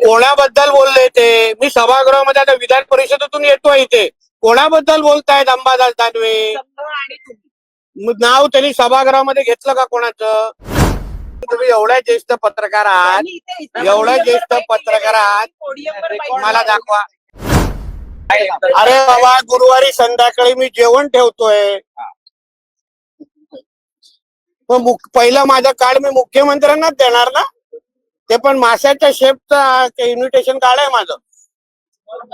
कोणाबद्दल बोलले ते? मी सभागृहामध्ये आता विधान परिषदेतून येतोय इथे. कोणाबद्दल बोलतायत अंबादास दानवे? मग नाव त्यांनी सभागृहामध्ये घेतलं का कोणाचं? तुम्ही एवढ्या ज्येष्ठ पत्रकार आहात, एवढ्या ज्येष्ठ पत्रकार आहात, मला दाखवा. अरे बाबा, गुरुवारी संध्याकाळी मी जेवण ठेवतोय. मग पहिलं माझं कार्ड मी मुख्यमंत्र्यांनाच देणार ना. ते पण माशाच्या शेफचं इन्व्हिटेशन कार्ड आहे माझं.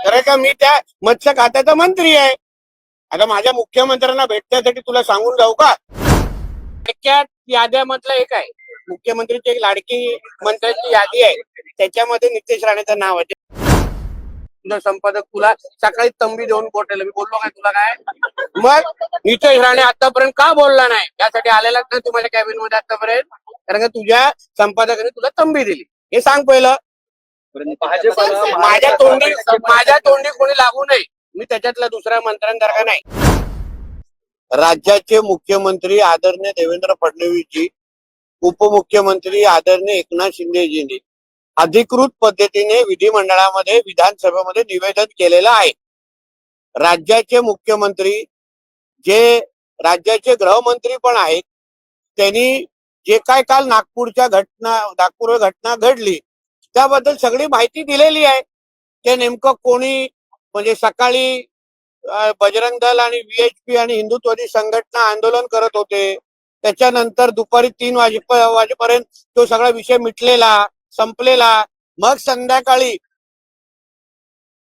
खरं का? मी त्या मत्स्य खात्याचा मंत्री आहे. आता माझ्या मुख्यमंत्र्यांना भेटण्यासाठी तुला सांगून जाऊ का? याद्यामधलं एक आहे, मुख्यमंत्रीची एक लाडकी मंत्र्यांची यादी आहे, त्याच्यामध्ये नितेश राणेचं नाव आहे. तुझा संपादक तुला सकाळी तंबी देऊन बोटेल. मी बोललो काय तुला? काय मग नितेश राणे आतापर्यंत का बोलला नाही? यासाठी आलेलाच नाही तुम्हाला कॅबिन मध्ये आतापर्यंत, कारण का तुझ्या संपादकाने तुला तंबी दिली. हे सांग पहिलं. माझ्या तोंडी कोणी लागू नये. मी त्याच्यातला दुसऱ्या मंत्र्यांसारखा नाही. राज्याचे मुख्यमंत्री आदरणीय देवेंद्र फडणवीसजी, उपमुख्यमंत्री आदरणीय एकनाथ शिंदेजींनी अधिकृत पद्धतीने विधिमंडळामध्ये, विधानसभेमध्ये निवेदन केलेलं आहे. राज्याचे मुख्यमंत्री, जे राज्याचे गृहमंत्री पण आहेत, त्यांनी जे काय काल नागपूर घटना घडली त्याबद्दल सगळी माहिती दिलेली आहे. ते नेमकं कोणी, म्हणजे सकाळी बजरंग दल आणि VHP आणि हिंदुत्ववादी संघटना आंदोलन करत होते, त्याच्यानंतर दुपारी 3 वाजेपर्यंत तो सगळा विषय मिटलेला, संपलेला. मग संध्याकाळी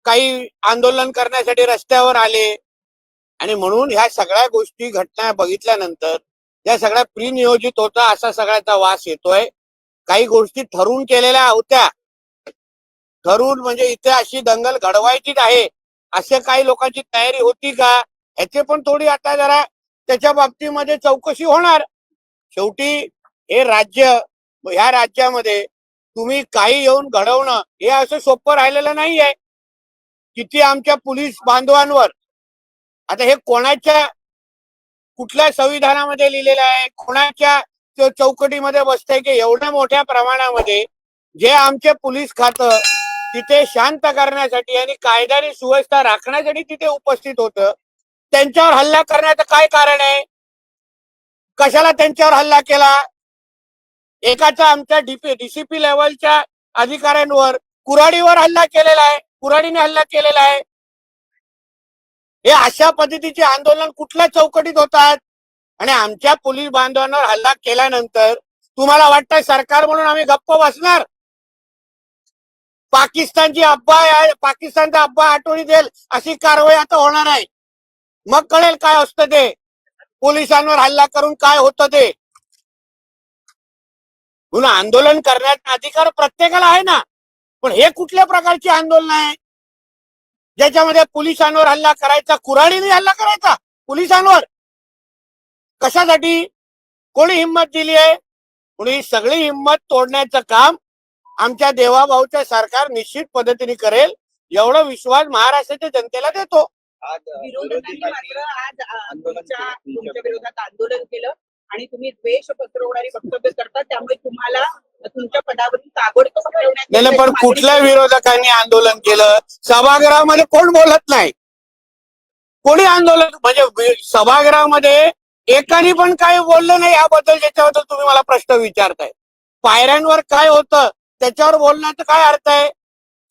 काही आंदोलन करण्यासाठी रस्त्यावर आले, आणि म्हणून ह्या सगळ्या गोष्टी, घटना बघितल्यानंतर या सगळ्या प्रीनियोजित होता असा सगळ्याचा वास येतोय. काही गोष्टी ठरवून केलेल्या होत्या. ठरवून म्हणजे इथे अशी दंगल घडवायचीच आहे अशा काही लोकांची तयारी होती का, ह्याचे पण थोडी आता जरा त्याच्या बाबतीमध्ये चौकशी होणार. शेवटी हे राज्य, ह्या राज्यामध्ये तुम्ही काही येऊन घडवणं हे असं सोपं राहिलेलं नाहीये. किती आमच्या पोलीस बांधवांवर, आता हे कोणाच्या कुठल्या संविधानामध्ये लिहिलेलं आहे, कोणाच्या चौकटीमध्ये बसतंय की एवढ्या मोठ्या प्रमाणामध्ये जे आमचे पोलीस खातं तिथे शांत करण्यासाठी आणि कायदा आणि सुव्यवस्था राखण्यासाठी तिथे उपस्थित होतं, त्यांच्यावर हल्ला करण्याचं काय कारण आहे? कशाला त्यांच्यावर हल्ला केला? एकाचा आमच्या DCP लेवलच्या अधिकाऱ्यांवर, कुऱ्हाडीवर हल्ला केलेला आहे, कुऱ्हाडीने हल्ला केलेला आहे. हे अशा पद्धतीचे आंदोलन कुठल्या चौकटीत होतात? आणि आमच्या पोलीस बांधवांवर हल्ला केल्यानंतर तुम्हाला वाटतं सरकार म्हणून आम्ही गप्प बसणार? पाकिस्तानचा अब्बा आठवणी देईल अशी कारवाई आता होणार आहे. मग कळेल काय असतं ते, पोलिसांवर हल्ला करून काय होतं ते. म्हणून आंदोलन करण्याचा अधिकार प्रत्येकाला आहे ना, पण हे कुठल्या प्रकारचे आंदोलन आहे ज्याच्यामध्ये पोलिसांवर हल्ला करायचा, कुऱ्हाडीने हल्ला करायचा पोलिसांवर? कशासाठी? कोणी हिंमत दिली आहे? म्हणून ही सगळी हिंमत तोडण्याचं काम आमच्या देवाभाऊचं सरकार निश्चित पद्धतीने करेल, एवढा विश्वास महाराष्ट्राच्या जनतेला देतो. विरोधकांनी मात्र आज तुमच्या विरोधात आंदोलन केलं आणि तुम्ही द्वेष पसरवणारी वक्तव्य करता, त्यामुळे तुम्हाला तुमच्या पदावरून ताबडतोब हटवण्यात नाही, पण कुठल्या विरोधकांनी आंदोलन केलं? सभागृहामध्ये कोण बोलत नाही. कोणी आंदोलन, म्हणजे सभागृहामध्ये एकाने पण काही बोललं नाही याबद्दल, ज्याच्याबद्दल तुम्ही मला प्रश्न विचारताय. पायऱ्यांवर काय होतं त्याच्यावर बोलण्याचा काय अर्थ आहे?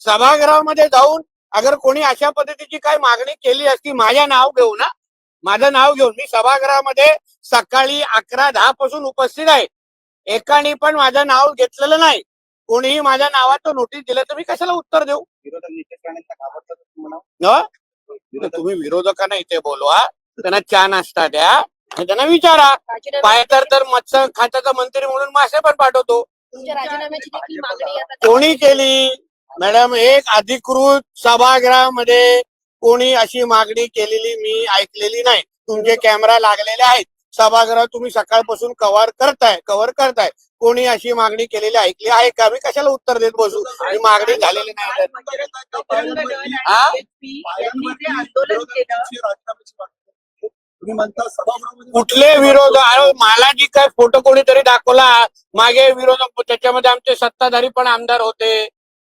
सभागृहामध्ये जाऊन अगर कोणी अशा पद्धतीची काय मागणी केली असती, माझं नाव घेऊन मी सभागृहामध्ये सकाळी 11:10 पासून उपस्थित आहे. एकाने पण माझं नाव घेतलेलं नाही. कोणीही माझ्या नावाचं नोटीस दिलं तर मी कशाला उत्तर देऊ? तुम्ही विरोधकांना इथे बोलवा, त्यांना चहा नाश्ता द्या, त्यांना विचारा. पाहिजे तर मत्स्य खात्याचा मंत्री म्हणून मासे पण पाठवतो. कोणी केली मॅडम? एक अधिकृत सभागृहामध्ये कोणी अशी मागणी केलेली मी ऐकलेली नाही. तुमचे कॅमेरा लागलेले आहेत, सभागृह तुम्ही सकाळपासून कव्हर करताय. कोणी अशी मागणी केलेली ऐकली आहे का? मी कशाला उत्तर देत बसू? ही मागणी झालेली नाही. कुठले विरोध? मला जी काय फोटो कोणीतरी दाखवला मागे विरोधक, त्याच्यामध्ये आमचे सत्ताधारी पण आमदार होते,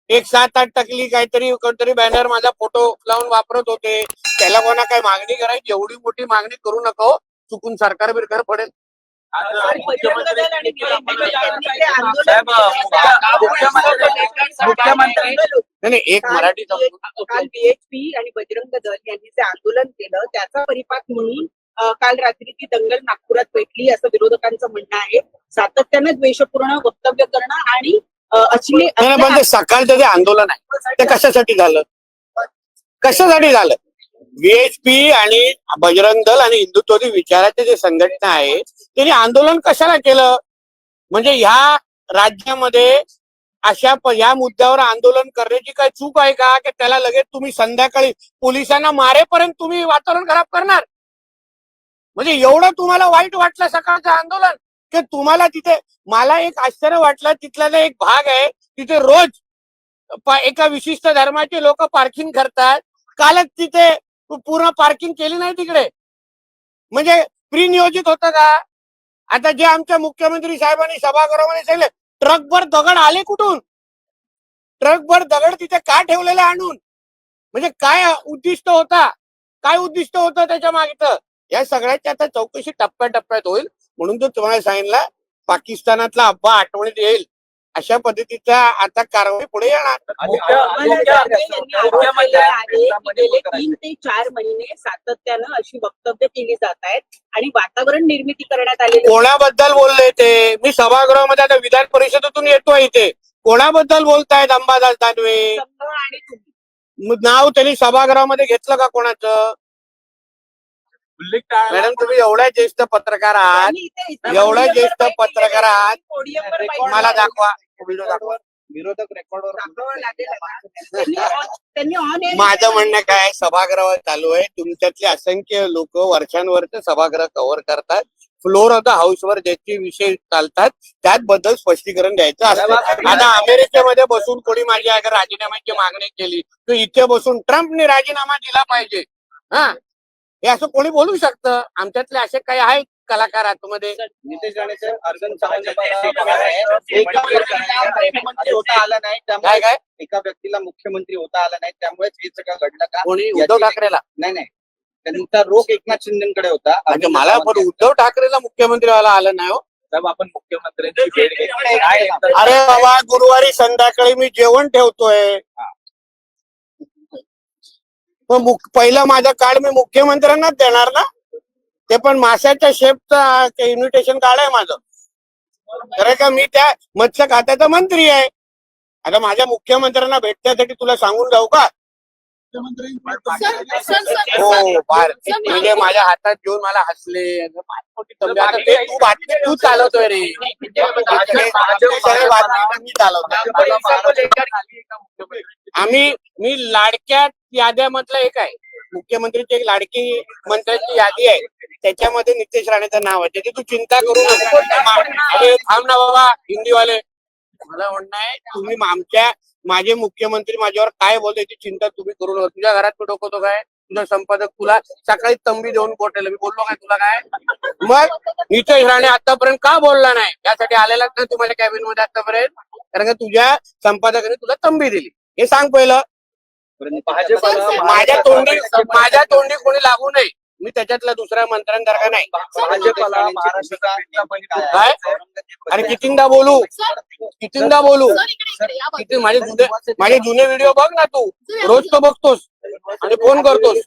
एक 7-8 टकली कोणतरी बॅनर माझा फोटो लावून वापरत होते. त्याला कोणा काय मागणी करायची? एवढी मोठी मागणी करू नको हो. चुकून सरकार बिरकार पडेल. बजरंग दल आणि BJP यांनी ते आंदोलन साहेब, मुख्यमंत्री नाही एक मराठी काल BHP आणि बजरंग दल यांनी जे आंदोलन केलं त्याचा परिपाक म्हणून काल रात्री ती दंगल नागपुरात पेटली असं विरोधकांचं म्हणणं आहे. सातत्यानं द्वेषपूर्ण वक्तव्य करणं आणि पण ते सकाळचं जे आंदोलन आहे ते कशासाठी झालं? कशासाठी झालं? BHP आणि बजरंग दल आणि हिंदुत्ववादी विचाराचे जे संघटना आहे त्यांनी आंदोलन कशाला केलं? म्हणजे ह्या राज्यामध्ये या मुद्द्यावर आंदोलन करण्याची काय चूक आहे का? की त्याला लगेच तुम्ही संध्याकाळी पोलिसांना मारेपर्यंत तुम्ही वातावरण खराब करणार? म्हणजे एवढं तुम्हाला वाईट वाटलं सकाळचं आंदोलन की तुम्हाला तिथे? मला एक आश्चर्य वाटलं, तिथला जो एक भाग आहे तिथे रोज एका विशिष्ट धर्माचे लोक पार्किंग करतात. कालच तिथे पूर्ण पार्किंग केली नाही तिकडे. म्हणजे प्री नियोजित होतं का? आता जे आमच्या मुख्यमंत्री साहेबांनी सभागृहामध्ये सांगितलं, ट्रकभर दगड आले कुठून? ट्रकभर दगड तिथे का ठेवलेले आणून? म्हणजे काय उद्दिष्ट होता? काय उद्दिष्ट होतं त्याच्या मागचं? या सगळ्याची आता चौकशी टप्प्याटप्प्यात होईल. म्हणून तो तुम्हाला सांगितलं, पाकिस्तानातला अब्बा आठवणीत येईल अशा पद्धतीचा आता कारवाई पुढे येणार. गेले 3 ते 4 महिने सातत्यानं अशी वक्तव्य केली जात आहेत आणि वातावरण निर्मिती करण्यात आलेली. कोणाबद्दल बोलले ते? मी सभागृहामध्ये आता विधान परिषदेतून येतोय इथे. कोणाबद्दल बोलतायत अंबादास दानवे? आणि तुम्ही नाव त्यांनी सभागृहामध्ये घेतलं का कोणाचं? मॅडम तुम्ही एवढ्या ज्येष्ठ पत्रकार आहात, एवढ्या ज्येष्ठ पत्रकार आहात, मला दाखवा व्हिडिओ दाखवा. विरोधक रेकॉर्डवर माझं म्हणणं काय, सभागृह चालू आहे, तुमच्यातले असंख्य लोक वर्षांवरचे सभागृह कव्हर करतात. फ्लोर ऑफ द हाऊसवर ज्याचे विषय चालतात त्याबद्दल स्पष्टीकरण द्यायचं असतं. आता अमेरिकेमध्ये बसून कोणी माझी अगर राजीनाम्याची मागणी केली तर इथे बसून ट्रम्पने राजीनामा दिला पाहिजे, हा हे असं कोणी बोलू शकतं? आमच्यातले असे काही आहेत कलाकार आतमध्ये. नितेश राणेचे अर्जन मुख्यमंत्री होता आला नाही, त्यामुळे काय एका व्यक्तीला मुख्यमंत्री होता आला नाही, त्यामुळेच हे सगळं घडलं का? कोणी? उद्धव ठाकरेला? नाही, त्यांचा रोख एकनाथ शिंदेकडे होता. म्हणजे मला पण उद्धव ठाकरेला मुख्यमंत्री व्हायला आलं नाही हो. साहेब, आपण मुख्यमंत्र्यांची भेट घेतली. अरे बाबा, गुरुवारी संध्याकाळी मी जेवण ठेवतोय. पहिलं माझं कार्ड मी मुख्यमंत्र्यांनाच देणार ना. ते पण माशाच्या शेफचं इन्व्हिटेशन कार्ड आहे माझं. खरं का? मी त्या मत्स्य खात्याचा मंत्री आहे. आता माझ्या मुख्यमंत्र्यांना भेटण्यासाठी तुला सांगून जाऊ का? हो फार. म्हणजे माझ्या हातात घेऊन मला हसले. आता ते तू बातमी तू चालवतोय रे. बातमी चालवतोय. मी लाडक्या याद्यामधलं एक आहे. मुख्यमंत्रीची एक लाडकी मंत्र्यांची यादी आहे, त्याच्यामध्ये नितेश राणेचं नाव आहे. त्याची तू चिंता करू नको. थांब ना बाबा हिंदीवाले. मला म्हणणं आहे, तुम्ही माझे मुख्यमंत्री माझ्यावर काय बोलते याची चिंता तुम्ही करू नका. तुझ्या घरात मी डोकवतो काय? तुझा संपादक तुला सकाळी तंबी देऊन पोटेल. मी बोललो काय तुला? काय मग नितेश राणे आतापर्यंत का बोलला नाही? यासाठी आलेलाच नाही तू माझ्या कॅबिन मध्ये आतापर्यंत, कारण का तुझ्या संपादकाने तुला तंबी दिली हे सांग पहिलं. माझ्या तोंडी कोणी लागू नये. मी त्याच्यातला दुसऱ्या मंत्र्यांसारखा नाही. काय? अरे कितींदा बोलू? माझे जुने व्हिडिओ बघ ना तू. रोज तो बघतोस आणि फोन करतोस.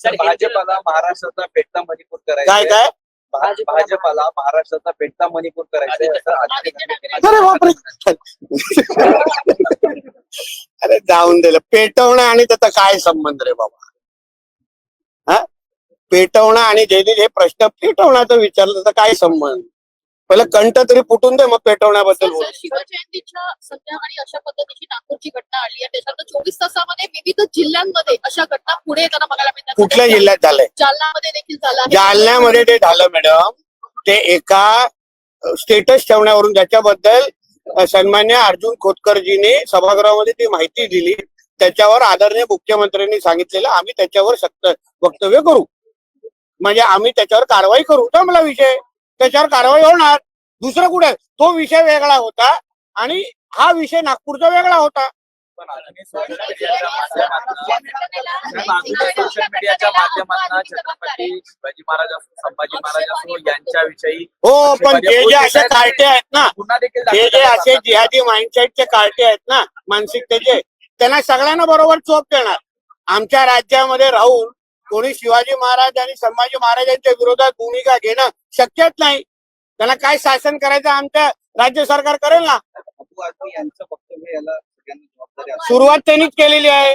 भाजपाला महाराष्ट्राचा पेटता मणिपूर करायचा. काय भाजपाला महाराष्ट्राचा पेटता मणिपूर करायचा. अरे बापरे. अरे जाऊन दिलं. पेटवणं आणि त्याचा काय संबंध रे बाबा? हा, पेटवणं आणि जयदीप हे प्रश्न पेटवण्याचा विचारलं तर काय संबंध? पहिलं कंठ तरी फुटून दे, मग पेटवण्याबद्दल बोल. शिवजयंतीच्या संध्याकाळी अशा पद्धतीची नागपूरची घटना आली आहे. त्याच्यानंतर 24 तासामध्ये विविध जिल्ह्यांमध्ये अशा घटना पुढे येताना बघायला मिळतात. कुठल्या जिल्ह्यात झालंय? जालन्यामध्ये देखील झालं. जालन्यामध्ये ते झालं मॅडम. ते एका स्टेटस ठेवण्यावरून, ज्याच्याबद्दल सन्मान्य अर्जुन खोतकरजीने सभागृहामध्ये ती माहिती दिली, त्याच्यावर आदरणीय मुख्यमंत्र्यांनी सांगितलेलं आम्ही त्याच्यावर सक्त वक्तव्य करू, म्हणजे आम्ही त्याच्यावर कारवाई करू. जमला विषय, त्याच्यावर कारवाई होणार. दुसरं कुठे? तो विषय वेगळा होता आणि हा विषय नागपूरचा वेगळा होता. पण अजूनही सोशल मीडियाच्या सोशल मीडियाच्या माध्यमातून छत्रपती शिवाजी महाराज असो, संभाजी महाराज असो यांच्याविषयी हो, पण जे जे असे कार्टे आहेत ना, पुन्हा देखील हे जे असे जिहादी माइंडसेटचे कार्टे आहेत ना, मानसिकतेचे, त्यांना सगळ्यांना बरोबर चोप देणार. आमच्या राज्यामध्ये राहून कोणी शिवाजी महाराज आणि संभाजी महाराजांच्या विरोधात भूमिका घेणं शक्यच नाही. त्यांना काय शासन करायचं आमच्या राज्य सरकार करेल ना. अबू आझमी यांचं वक्तव्य याला सगळ्यांना जबाबदारी आहे. सुरुवात त्यांनीच केलेली आहे.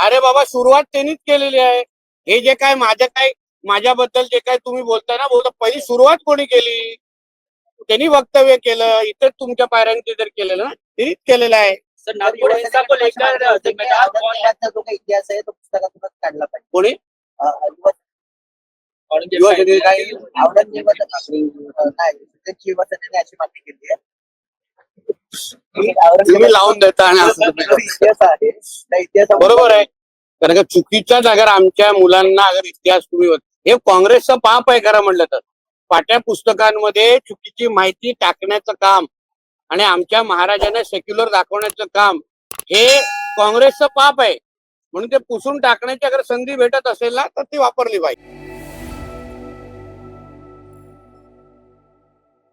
अरे बाबा, सुरुवात त्यांनीच केलेली आहे. हे जे काय माझ्याबद्दल जे काय तुम्ही बोलताय ना, पहिली सुरुवात कोणी केली? त्यांनी वक्तव्य केलं. इतर तुमच्या पायऱ्यांचे जर केलं ना, त्यांनीच केलेलं आहे. सर, नागपूर हिंसा को लेकर जिम्मेदार कौन है? जो काही इतिहास आहे तो पुस्तकातूनच काढला पाहिजे. कोणी? औरंगजेब काही शिवसेनेने अशी मागणी केली आहे. तुम्ही लावून देता आणि असं तुम्ही करता. इतिहास आहे त्या इतिहासात बरोबर आहे. कारण का चुकीचाच अगर आमच्या मुलांना अगर इतिहास तुम्ही हे काँग्रेसचं पाप आहे खरं म्हणलं तर. पाठ्य पुस्तकांमध्ये चुकीची माहिती टाकण्याचं काम आणि आमच्या महाराजांना सेक्युलर दाखवण्याचं काम हे काँग्रेसचं पाप आहे. म्हणून ते पुसून टाकण्याची अगर संधी भेटत असेल ना तर ती वापरली पाहिजे.